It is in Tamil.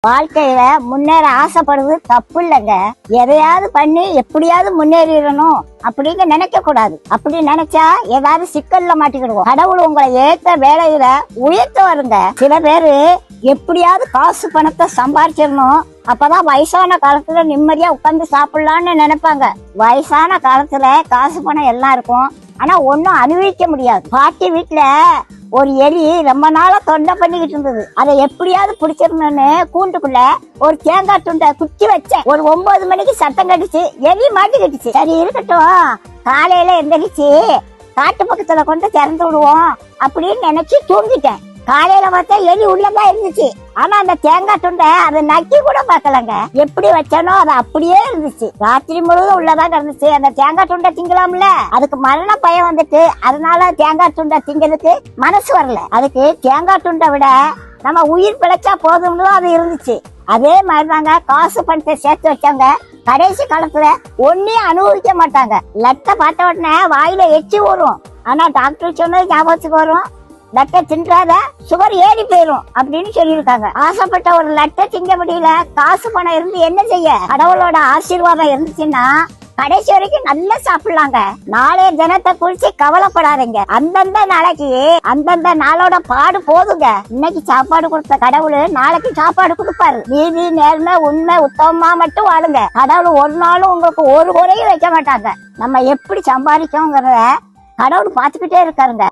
வாழ்க்கையில முன்னேற ஆசைப்படுறது தப்பு இல்லைங்க. எதையாவது பண்ணி எப்படியாவது முன்னேறிடணும் அப்படின்னு நினைக்க கூடாது. அப்படி நினைச்சா ஏதாவது சிக்கல்ல மாட்டிக்கிடுவோம். கடவுள் உங்களை ஏத்த வேலையில உயர்த்த வருங்க. சில பேரு எப்படியாவது காசு பணத்தை சம்பாதிச்சிடணும், அப்பதான் வயசான காலத்துல நிம்மதியா உட்கார்ந்து சாப்பிடலாம்னு நினைப்பாங்க. வயசான காலத்துல காசு பணம் எல்லாம் இருக்கும், ஆனா ஒன்னும் அனுபவிக்க முடியாது. பாட்டி வீட்டுல ஒரு எலி ரொம்ப நாளா தொண்டை பண்ணிக்கிட்டு இருந்தது. அதை எப்படியாவது பிடிச்சிடணும்னு கூண்டுக்குள்ள ஒரு தேங்காய் துண்டை குத்தி வச்சேன். ஒரு 9 மணிக்கு சத்தம் கட்டுச்சு, எலி மாட்டிக்கிட்டுச்சு. சரி இருக்கட்டும், காலையில எந்திரிச்சு காட்டு பக்கத்துல கொண்டு திறந்து விடுவோம் அப்படின்னு நினைச்சு தூங்கிட்டேன். காலையில பார்த்தா எலி உள்ளதான் இருந்துச்சு. ஆனா அந்த தேங்காய் துண்டை அதை நக்கி கூட பார்க்கலங்க. எப்படி வச்சானோ அது அப்படியே இருந்துச்சு. ராத்திரி முழுவதும் உள்ளதான் இருந்துச்சு. அந்த தேங்காய் துண்டை திங்கலாம்ல, அதுக்கு மரண பயம் வந்துட்டு அதனால தேங்காய் துண்டை திங்கிறதுக்கு மனசு வரல. அதுக்கு தேங்காய் துண்டை விட நம்ம உயிர் பிழைச்சா போதும்னு அது இருந்துச்சு. அதே மாதிரிதாங்க காசு பணத்தை சேர்த்து வச்சாங்க. கடைசி காலத்துல ஒன்னையும் அனுபவிக்க மாட்டாங்க. லட்டை பார்த்த உடனே வாயில எச்சி வரும், ஆனா டாக்டர் சொன்னது ஞாபகத்துக்கு வரும், லட்டை தின்றாத சுகர் ஏறி போயிரும் அப்படின்னு சொல்லியிருக்காங்க. ஆசைப்பட்ட ஒரு லட்டை திங்க முடியல, காசு பணம் இருந்து என்ன செய்ய? கடவுளோட ஆசீர்வாதம் இருந்துச்சுன்னா கடைசி வரைக்கும் நல்லா சாப்பிடலாங்க. நாளைய தினத்தை குறிச்சு கவலைப்படாதீங்க. அந்தந்த நாளைக்கு அந்தந்த நாளோட பாடு போதுங்க. இன்னைக்கு சாப்பாடு கொடுத்த கடவுள் நாளைக்கு சாப்பாடு கொடுப்பாரு. நீதி நேர்மை உண்மை உத்தமமா மட்டும் வாழுங்க. கடவுள் ஒரு நாளும் உங்களுக்கு ஒரு குறையும் வைக்க மாட்டாங்க. நம்ம எப்படி சம்பாதிச்சோங்கிறத கடவுள் பார்த்துக்கிட்டே இருக்காருங்க.